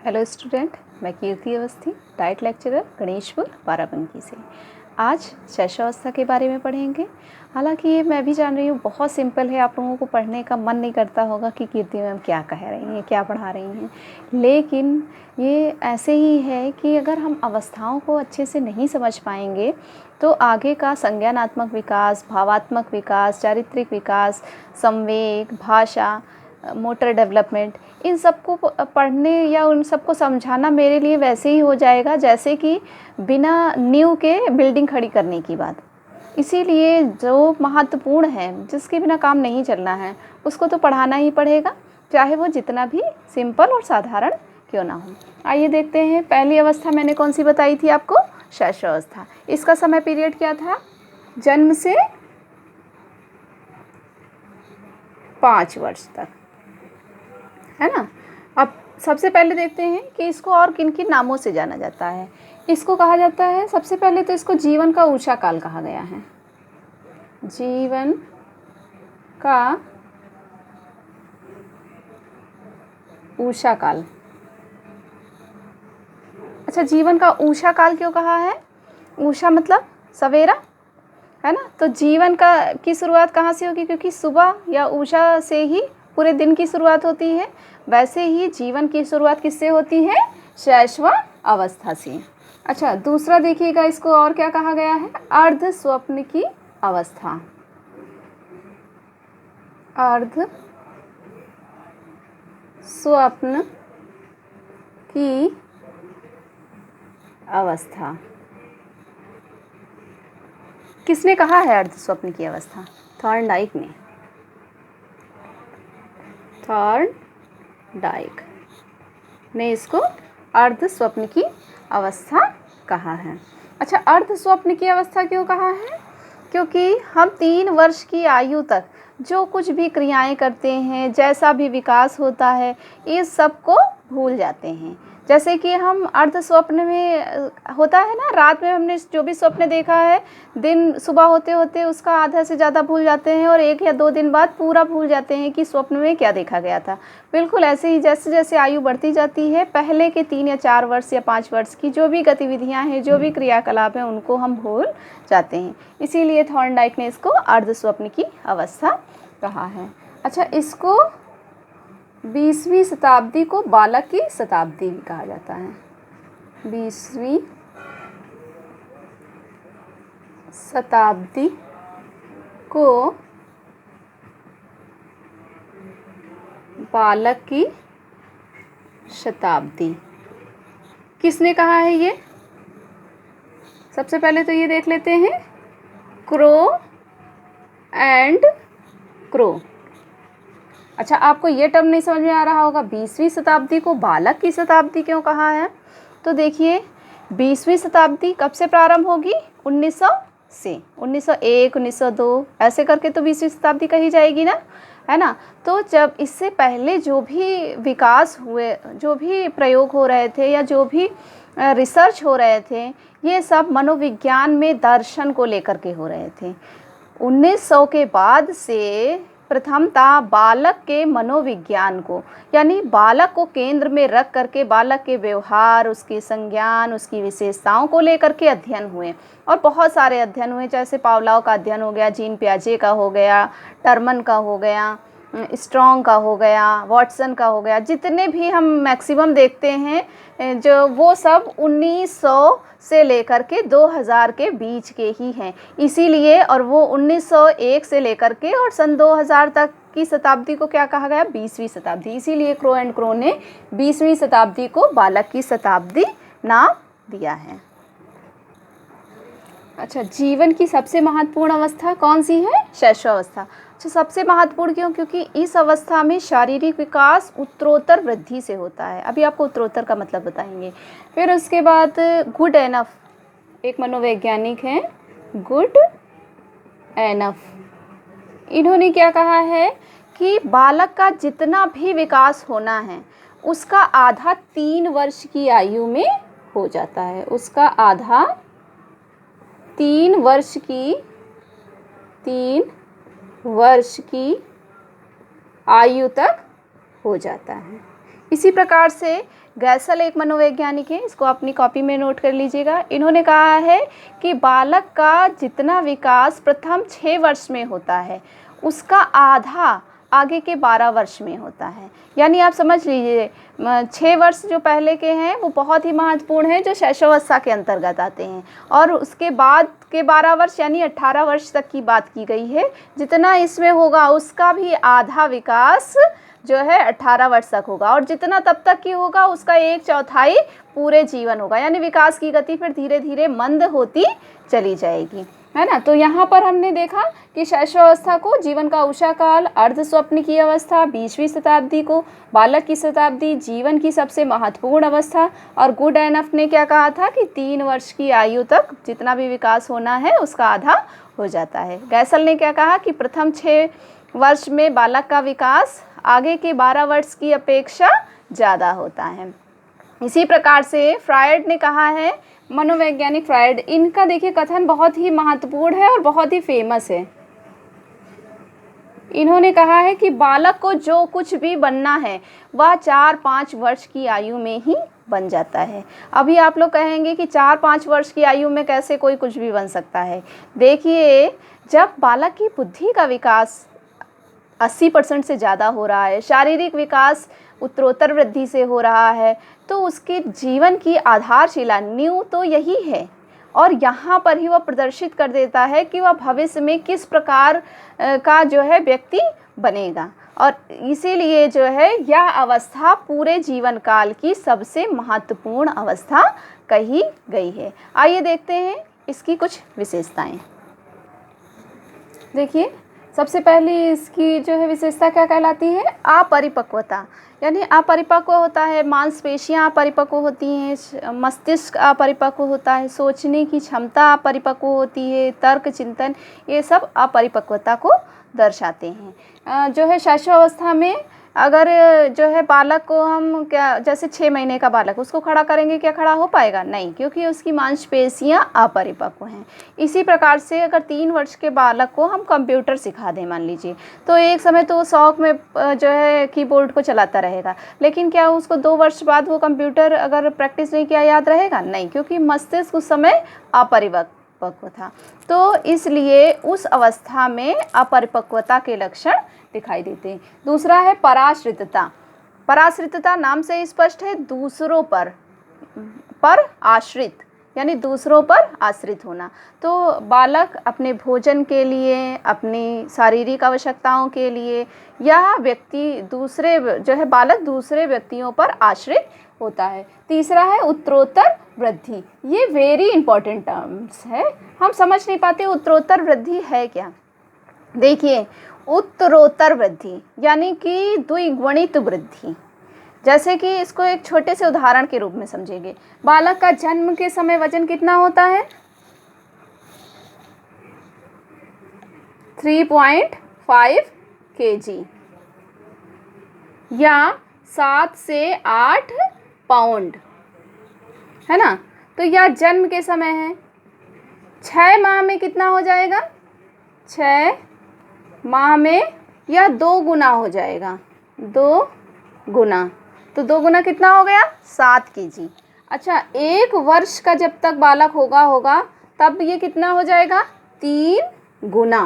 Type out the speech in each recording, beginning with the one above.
Hello student, मैं कीर्ति Awasthi, diet lecturer Ganeshpur Barabanki से। आज शैशवावस्था के बारे में पढ़ेंगे। हालांकि ये मैं भी जान रही हूँ बहुत सिंपल है, आप लोगों को पढ़ने का मन नहीं करता होगा कि कीर्ति मैम क्या कह रही हैं, क्या पढ़ा रही हैं, लेकिन ये ऐसे ही है कि अगर हम अवस्थाओं को अच्छे से नहीं समझ पाएंगे तो आगे का संज्ञानात्मक विकास, भावात्मक विकास, चारित्रिक विकास, संवेग, भाषा, मोटर डेवलपमेंट, इन सबको पढ़ने या उन सबको समझाना मेरे लिए वैसे ही हो जाएगा जैसे कि बिना नींव के बिल्डिंग खड़ी करने की बात। इसीलिए जो महत्वपूर्ण है, जिसके बिना काम नहीं चलना है, उसको तो पढ़ाना ही पड़ेगा, चाहे वो जितना भी सिंपल और साधारण क्यों ना हो। आइए देखते हैं, पहली अवस्था मैंने कौन सी बताई थी आपको? शैशवावस्था। इसका समय पीरियड क्या था? जन्म से 5 वर्ष तक, है ना। अब सबसे पहले देखते हैं कि इसको और किन किन नामों से जाना जाता है। इसको कहा जाता है, सबसे पहले तो इसको जीवन का ऊषा काल कहा गया है। जीवन का ऊषा काल। अच्छा, जीवन का ऊषा काल क्यों कहा है? ऊषा मतलब सवेरा, है ना। तो जीवन की शुरुआत कहाँ से होगी? क्योंकि सुबह या ऊषा से ही पूरे दिन की शुरुआत होती है, वैसे ही जीवन की शुरुआत किससे होती है? शैशव अवस्था से। अच्छा, दूसरा देखिएगा, इसको और क्या कहा गया है? अर्ध स्वप्न की अवस्था। अर्ध स्वप्न की अवस्था। किसने कहा है अर्ध स्वप्न की अवस्था? थॉर्नडाइक ने। थॉर्नडाइक ने इसको अर्ध स्वप्न की अवस्था कहा है। अच्छा, अर्ध स्वप्न की अवस्था क्यों कहा है? क्योंकि हम 3 वर्ष की आयु तक जो कुछ भी क्रियाएं करते हैं, जैसा भी विकास होता है, इस सब को भूल जाते हैं। जैसे कि हम अर्ध स्वप्न में होता है ना, रात में हमने जो भी स्वप्न देखा है, दिन सुबह होते होते उसका आधा से ज़्यादा भूल जाते हैं और 1 या 2 दिन बाद पूरा भूल जाते हैं कि स्वप्न में क्या देखा गया था। बिल्कुल ऐसे ही जैसे जैसे आयु बढ़ती जाती है, पहले के 3 या 4 वर्ष या 5 वर्ष की जो भी गतिविधियां हैं, जो भी क्रियाकलाप हैं, उनको हम भूल जाते हैं। इसीलिए थॉर्नडाइक ने इसको अर्ध स्वप्न की अवस्था कहा है। अच्छा, इसको 20वीं शताब्दी को बालक की शताब्दी भी कहा जाता है। 20वीं शताब्दी को बालक की शताब्दी किसने कहा है? ये सबसे पहले तो ये देख लेते हैं, क्रो एंड क्रो। अच्छा, आपको ये टर्म नहीं समझ में आ रहा होगा, 20वीं शताब्दी को बालक की शताब्दी क्यों कहा है? तो देखिए, 20वीं शताब्दी कब से प्रारंभ होगी? 1900 से 1901, 1902 ऐसे करके तो 20वीं शताब्दी कही जाएगी ना, है ना। तो जब इससे पहले जो भी विकास हुए, जो भी प्रयोग हो रहे थे या जो भी रिसर्च हो रहे थे, ये सब मनोविज्ञान में दर्शन को लेकर के हो रहे थे। 1900 के बाद से प्रथमतः बालक के मनोविज्ञान को, यानी बालक को केंद्र में रख करके बालक के व्यवहार, उसके संज्ञान, उसकी विशेषताओं को लेकर के अध्ययन हुए। और बहुत सारे अध्ययन हुए, जैसे पावलोव का अध्ययन हो गया, जीन पियाजे का हो गया, टर्मन का हो गया, स्ट्रॉन्ग का हो गया, वॉटसन का हो गया, जितने भी हम मैक्सिमम देखते हैं जो, वो सब 1900 से लेकर के 2000 के बीच के ही हैं। इसीलिए, और वो 1901 से लेकर के और सन 2000 तक की शताब्दी को क्या कहा गया? 20वीं शताब्दी। इसीलिए क्रो एंड क्रो ने 20वीं शताब्दी को बालक की शताब्दी नाम दिया है। अच्छा, जीवन की सबसे महत्वपूर्ण अवस्था कौन सी है? शैशवावस्था। अच्छा, सबसे महत्वपूर्ण क्यों? क्योंकि इस अवस्था में शारीरिक विकास उत्तरोत्तर वृद्धि से होता है। अभी आपको उत्तरोत्तर का मतलब बताएंगे। फिर उसके बाद गुड एनफ, एक मनोवैज्ञानिक हैं, गुड एनफ, इन्होंने क्या कहा है कि बालक का जितना भी विकास होना है, उसका आधा 3 वर्ष की आयु में हो जाता है। उसका आधा 3 वर्ष की आयु तक हो जाता है। इसी प्रकार से गैसल एक मनोवैज्ञानिक है, इसको अपनी कॉपी में नोट कर लीजिएगा। इन्होंने कहा है कि बालक का जितना विकास प्रथम 6 वर्ष में होता है उसका आधा आगे के 12 वर्ष में होता है। यानी आप समझ लीजिए 6 वर्ष जो पहले के हैं वो बहुत ही महत्वपूर्ण है, जो शैशवावस्था के अंतर्गत आते हैं, और उसके बाद के 12 वर्ष यानी 18 वर्ष तक की बात की गई है। जितना इसमें होगा उसका भी आधा विकास जो है 18 वर्ष तक होगा, और जितना तब तक की होगा उसका 1/4 पूरे जीवन होगा। यानी विकास की गति फिर धीरे धीरे मंद होती चली जाएगी, है ना। तो यहाँ पर हमने देखा कि शैशवावस्था को जीवन का उषा काल, अर्ध स्वप्न की अवस्था, 20वीं शताब्दी को बालक की शताब्दी, जीवन की सबसे महत्वपूर्ण अवस्था, और गुड एनफ ने क्या कहा था कि 3 वर्ष की आयु तक जितना भी विकास होना है उसका आधा हो जाता है। गैसल ने क्या कहा कि प्रथम 6 वर्ष में बालक का विकास आगे के 12 वर्ष की अपेक्षा ज़्यादा होता है। इसी प्रकार से फ्रायड ने कहा है, मनोवैज्ञानिक फ्रायड, इनका देखिए कथन बहुत ही महत्वपूर्ण है और बहुत ही फेमस है। इन्होंने कहा है कि बालक को जो कुछ भी बनना है वह 4-5 वर्ष की आयु में ही बन जाता है। अभी आप लोग कहेंगे कि 4-5 वर्ष की आयु में कैसे कोई कुछ भी बन सकता है। देखिए, जब बालक की बुद्धि का विकास 80% से ज़्यादा हो रहा है, शारीरिक विकास उत्तरोत्तर वृद्धि से हो रहा है, तो उसके जीवन की आधारशिला नींव तो यही है, और यहाँ पर ही वह प्रदर्शित कर देता है कि वह भविष्य में किस प्रकार का जो है व्यक्ति बनेगा। और इसीलिए जो है यह अवस्था पूरे जीवन काल की सबसे महत्वपूर्ण अवस्था कही गई है। आइए देखते हैं इसकी कुछ विशेषताएं। देखिए, सबसे पहली इसकी जो है विशेषता क्या कहलाती है? अपरिपक्वता। यानी अपरिपक्व होता है, मांसपेशियां अपरिपक्व होती हैं, मस्तिष्क अपरिपक्व होता है, सोचने की क्षमता अपरिपक्व होती है, तर्क चिंतन, ये सब अपरिपक्वता को दर्शाते हैं। जो है शैशवावस्था में अगर जो है बालक को हम क्या, जैसे 6 महीने का बालक, उसको खड़ा करेंगे, क्या खड़ा हो पाएगा? नहीं, क्योंकि उसकी मांसपेशियां अपरिपक्व हैं। इसी प्रकार से अगर 3 वर्ष के बालक को हम कंप्यूटर सिखा दें मान लीजिए, तो एक समय तो वो शौक में जो है कीबोर्ड को चलाता रहेगा, लेकिन क्या उसको 2 वर्ष बाद वो कंप्यूटर अगर प्रैक्टिस नहीं किया याद रहेगा? नहीं, क्योंकि मस्तिष्क उस समय अपरिपक्व था। तो इसलिए उस अवस्था में अपरिपक्वता के लक्षण दिखाई देते हैं। दूसरा है पराश्रितता। पराश्रितता नाम से स्पष्ट है, दूसरों पर आश्रित, यानी दूसरों पर आश्रित होना। तो बालक अपने भोजन के लिए, अपनी शारीरिक आवश्यकताओं के लिए, यह व्यक्ति दूसरे जो है बालक दूसरे व्यक्तियों पर आश्रित होता है। तीसरा है उत्तरोत्तर वृद्धि। ये वेरी इंपॉर्टेंट टर्म्स है, हम समझ नहीं पाते उत्तरोत्तर वृद्धि है क्या। देखिए, उत्तरोत्तर वृद्धि यानी कि द्विगुणित वृद्धि। जैसे कि इसको एक छोटे से उदाहरण के रूप में समझेंगे। बालक का जन्म के समय वजन कितना होता है? 3.5 kg या 7 से 8 पाउंड, है ना। तो यह जन्म के समय है। 6 माह में कितना हो जाएगा? 6 माह में यह 2 गुना हो जाएगा, 2 गुना। तो 2 गुना कितना हो गया? 7 kg। अच्छा, 1 वर्ष का जब तक बालक होगा तब ये कितना हो जाएगा? 3 गुना।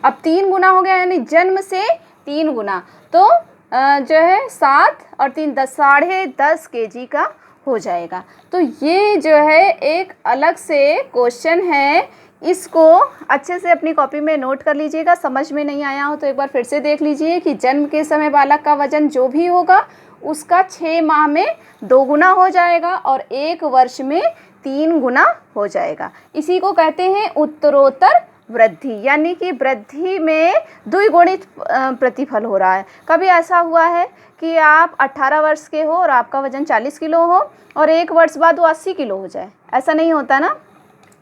अब 3 गुना हो गया, यानी जन्म से 3 गुना। तो जो है 7 और 3 10, 10.5 kg का हो जाएगा। तो ये जो है एक अलग से क्वेश्चन है, इसको अच्छे से अपनी कॉपी में नोट कर लीजिएगा। समझ में नहीं आया हो तो एक बार फिर से देख लीजिए कि जन्म के समय बालक का वजन जो भी होगा उसका 6 माह में 2 गुना हो जाएगा और 1 वर्ष में 3 गुना हो जाएगा। इसी को कहते हैं उत्तरोत्तर वृद्धि, यानी कि वृद्धि में द्विगुणित प्रतिफल हो रहा है। कभी ऐसा हुआ है कि आप 18 वर्ष के हो और आपका वजन 40 किलो हो और 1 वर्ष बाद वो 80 किलो हो जाए? ऐसा नहीं होता ना।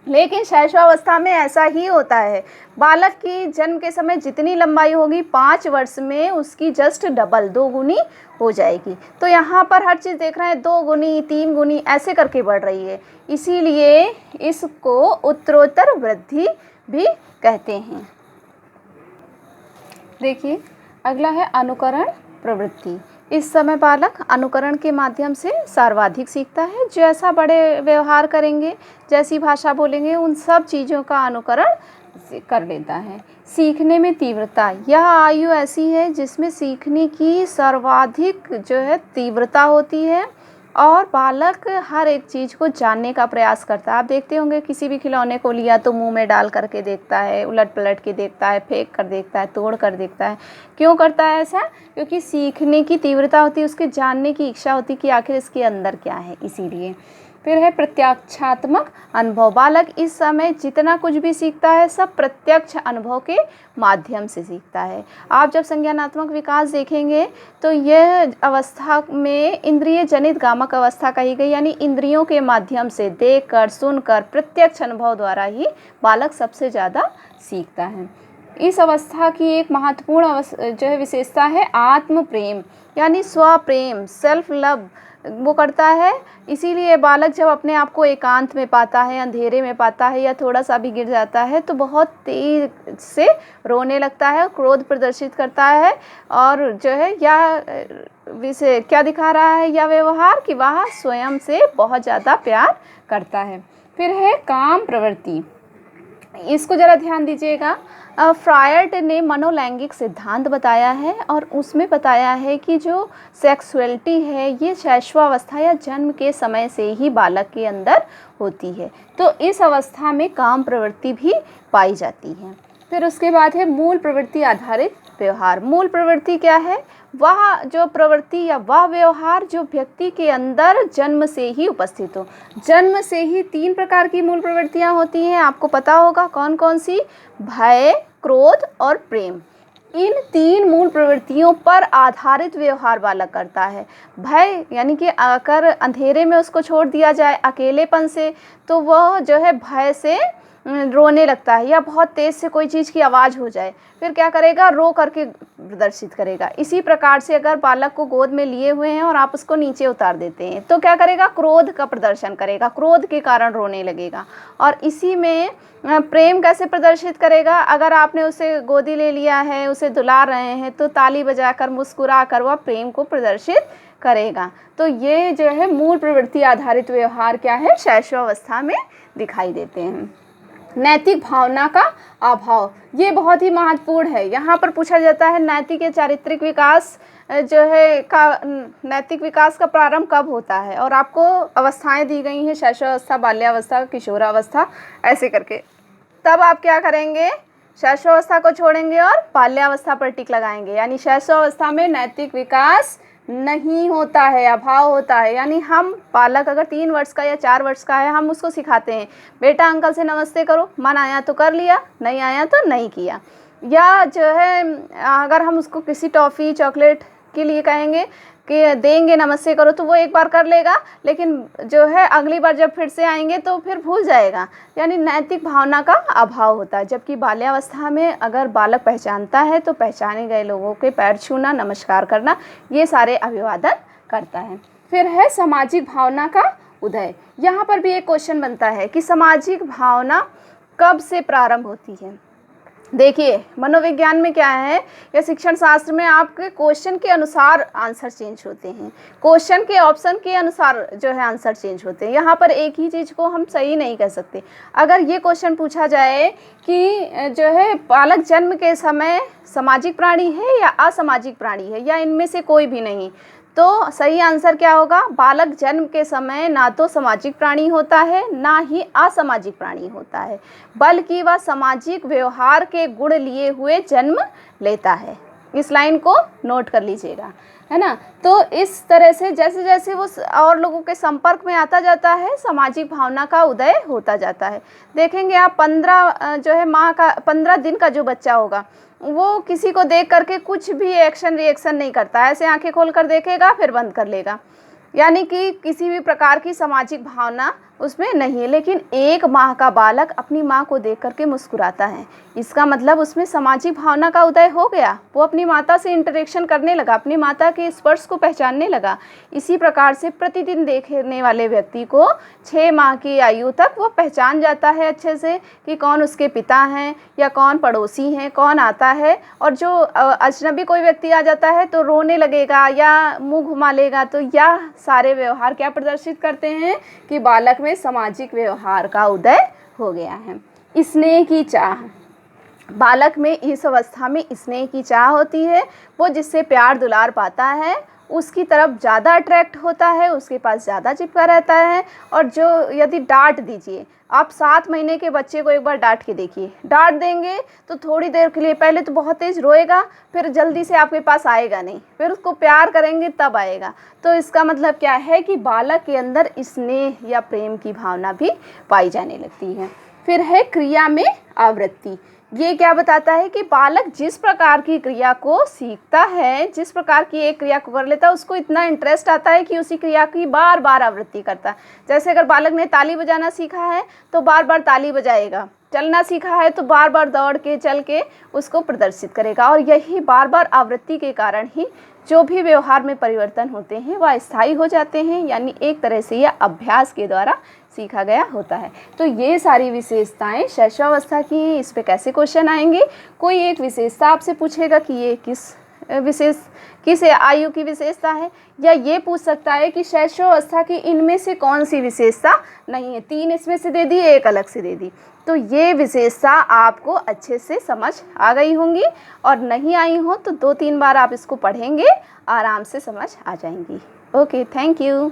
लेकिन शैशवावस्था में ऐसा ही होता है। बालक की जन्म के समय जितनी लंबाई होगी 5 वर्ष में उसकी जस्ट डबल 2 गुनी हो जाएगी। तो यहाँ पर हर चीज़ देख रहे हैं 2 गुनी 3 गुनी ऐसे करके बढ़ रही है, इसीलिए इसको उत्तरोत्तर वृद्धि भी कहते हैं। देखिए, अगला है अनुकरण प्रवृत्ति। इस समय बालक अनुकरण के माध्यम से सर्वाधिक सीखता है। जैसा बड़े व्यवहार करेंगे, जैसी भाषा बोलेंगे, उन सब चीज़ों का अनुकरण कर लेता है। सीखने में तीव्रता, यह आयु ऐसी है जिसमें सीखने की सर्वाधिक जो है तीव्रता होती है और बालक हर एक चीज़ को जानने का प्रयास करता है। आप देखते होंगे किसी भी खिलौने को लिया तो मुंह में डाल करके देखता है, उलट पलट के देखता है, फेंक कर देखता है, तोड़ कर देखता है। क्यों करता है ऐसा? क्योंकि सीखने की तीव्रता होती है, उसके जानने की इच्छा होती है कि आखिर इसके अंदर क्या है, इसीलिए। फिर है प्रत्यक्षात्मक अनुभव। बालक इस समय जितना कुछ भी सीखता है सब प्रत्यक्ष अनुभव के माध्यम से सीखता है। आप जब संज्ञानात्मक विकास देखेंगे तो यह अवस्था में इंद्रिय जनित गामक अवस्था कही गई, यानी इंद्रियों के माध्यम से देखकर, सुनकर, प्रत्यक्ष अनुभव द्वारा ही बालक सबसे ज़्यादा सीखता है। इस अवस्था की एक महत्वपूर्ण जो है विशेषता है आत्म प्रेम, यानी स्वप्रेम, सेल्फ लव वो करता है। इसीलिए बालक जब अपने आप को एकांत में पाता है, अंधेरे में पाता है या थोड़ा सा भी गिर जाता है तो बहुत तेज से रोने लगता है, क्रोध प्रदर्शित करता है और जो है या विषय क्या दिखा रहा है या व्यवहार कि वह स्वयं से बहुत ज़्यादा प्यार करता है। फिर है काम प्रवृत्ति। इसको ज़रा ध्यान दीजिएगा। फ्रायड ने मनोलैंगिक सिद्धांत बताया है और उसमें बताया है कि जो सेक्सुअलिटी है ये शैशवावस्था या जन्म के समय से ही बालक के अंदर होती है, तो इस अवस्था में काम प्रवृत्ति भी पाई जाती है। फिर उसके बाद है मूल प्रवृत्ति आधारित व्यवहार। मूल प्रवृत्ति क्या है? वह जो प्रवृत्ति या वह व्यवहार जो व्यक्ति के अंदर जन्म से ही उपस्थित हो। जन्म से ही 3 प्रकार की मूल प्रवृत्तियां होती हैं, आपको पता होगा कौन कौन सी? भय, क्रोध और प्रेम। इन 3 मूल प्रवृत्तियों पर आधारित व्यवहार बालक करता है। भय यानी कि अगर अंधेरे में उसको छोड़ दिया जाए अकेलेपन से तो वह जो है भय से रोने लगता है, या बहुत तेज़ से कोई चीज़ की आवाज़ हो जाए फिर क्या करेगा? रो करके प्रदर्शित करेगा। इसी प्रकार से अगर बालक को गोद में लिए हुए हैं और आप उसको नीचे उतार देते हैं तो क्या करेगा? क्रोध का प्रदर्शन करेगा, क्रोध के कारण रोने लगेगा। और इसी में प्रेम कैसे प्रदर्शित करेगा? अगर आपने उसे गोदी ले लिया है, उसे दुला रहे हैं तो ताली बजाकर, मुस्कुरा कर वह प्रेम को प्रदर्शित करेगा। तो ये जो है मूल प्रवृत्ति आधारित व्यवहार क्या है? शैशवावस्था में दिखाई देते हैं। नैतिक भावना का अभाव, ये बहुत ही महत्वपूर्ण है। यहाँ पर पूछा जाता है नैतिक या चारित्रिक विकास जो है नैतिक विकास का प्रारंभ कब होता है, और आपको अवस्थाएं दी गई हैं, शैशवावस्था, बाल्यावस्था, किशोरावस्था, ऐसे करके। तब आप क्या करेंगे? शैशवावस्था को छोड़ेंगे और बाल्यावस्था पर टिक लगाएंगे, यानी शैशवावस्था में नैतिक विकास नहीं होता है, अभाव होता है। यानी हम बालक अगर 3 वर्ष का या 4 वर्ष का है, हम उसको सिखाते हैं बेटा अंकल से नमस्ते करो, मन आया तो कर लिया, नहीं आया तो नहीं किया। या जो है अगर हम उसको किसी टॉफ़ी, चॉकलेट के लिए कहेंगे कि देंगे, नमस्ते करो, तो वो एक बार कर लेगा, लेकिन जो है अगली बार जब फिर से आएंगे तो फिर भूल जाएगा। यानी नैतिक भावना का अभाव होता है। जबकि बाल्यावस्था में अगर बालक पहचानता है तो पहचाने गए लोगों के पैर छूना, नमस्कार करना, ये सारे अभिवादन करता है। फिर है सामाजिक भावना का उदय। यहाँ पर भी एक क्वेश्चन बनता है कि सामाजिक भावना कब से प्रारंभ होती है। देखिए मनोविज्ञान में क्या है या शिक्षण शास्त्र में आपके क्वेश्चन के अनुसार आंसर चेंज होते हैं, क्वेश्चन के ऑप्शन के अनुसार जो है आंसर चेंज होते हैं। यहाँ पर एक ही चीज़ को हम सही नहीं कह सकते। अगर ये क्वेश्चन पूछा जाए कि जो है बालक जन्म के समय सामाजिक प्राणी है या असामाजिक प्राणी है या इनमें से कोई भी नहीं, तो सही आंसर क्या होगा? बालक जन्म के समय ना तो सामाजिक प्राणी होता है ना ही असामाजिक प्राणी होता है, बल्कि वह सामाजिक व्यवहार के गुण लिए हुए जन्म लेता है। इस लाइन को नोट कर लीजिएगा, है ना। तो इस तरह से जैसे जैसे वो और लोगों के संपर्क में आता जाता है, सामाजिक भावना का उदय होता जाता है। देखेंगे आप 15 जो है माह का 15 दिन का जो बच्चा होगा वो किसी को देख करके कुछ भी एक्शन रिएक्शन नहीं करता, ऐसे आंखें खोल कर देखेगा फिर बंद कर लेगा। यानी कि किसी भी प्रकार की सामाजिक भावना उसमें नहीं है। लेकिन 1 माह का बालक अपनी माँ को देख करके मुस्कुराता है, इसका मतलब उसमें सामाजिक भावना का उदय हो गया। वो अपनी माता से इंटरेक्शन करने लगा, अपनी माता के स्पर्श को पहचानने लगा। इसी प्रकार से प्रतिदिन देखने वाले व्यक्ति को 6 माह की आयु तक वो पहचान जाता है अच्छे से कि कौन उसके पिता हैं या कौन पड़ोसी हैं, कौन आता है। और जो अजनबी कोई व्यक्ति आ जाता है तो रोने लगेगा या मुंह घुमा लेगा। तो यह सारे व्यवहार क्या प्रदर्शित करते हैं कि बालक में सामाजिक व्यवहार का उदय हो गया है। स्नेह की चाह, बालक में इस अवस्था में स्नेह की चाह होती है। वो जिससे प्यार दुलार पाता है उसकी तरफ ज़्यादा अट्रैक्ट होता है, उसके पास ज़्यादा चिपका रहता है। और जो यदि डांट दीजिए, आप 7 महीने के बच्चे को एक बार डांट के देखिए, डांट देंगे तो थोड़ी देर के लिए पहले तो बहुत तेज़ रोएगा, फिर जल्दी से आपके पास आएगा नहीं, फिर उसको प्यार करेंगे तब आएगा। तो इसका मतलब क्या है कि बालक के अंदर स्नेह या प्रेम की भावना भी पाई जाने लगती है। फिर है क्रिया में आवृत्ति। ये क्या बताता है कि बालक जिस प्रकार की क्रिया को सीखता है, जिस प्रकार की एक क्रिया को कर लेता है, उसको इतना इंटरेस्ट आता है कि उसी क्रिया की बार बार आवृत्ति करता है। जैसे अगर बालक ने ताली बजाना सीखा है तो बार बार ताली बजाएगा, चलना सीखा है तो बार बार दौड़ के चल के उसको प्रदर्शित करेगा। और यही बार बार आवृत्ति के कारण ही जो भी व्यवहार में परिवर्तन होते हैं वह स्थायी हो जाते हैं, यानी एक तरह से यह अभ्यास के द्वारा सीखा गया होता है। तो ये सारी विशेषताएं शैशवावस्था की हैं। इस पे कैसे क्वेश्चन आएंगे, कोई एक विशेषता आपसे पूछेगा कि ये किस आयु की विशेषता है, या ये पूछ सकता है कि शैशवावस्था की इनमें से कौन सी विशेषता नहीं है। 3 इसमें से दे दी, एक अलग से दे दी। तो ये विशेषता आपको अच्छे से समझ आ गई होंगी, और नहीं आई हो तो 2-3 बार आप इसको पढ़ेंगे, आराम से समझ आ जाएंगी। Okay, thank you.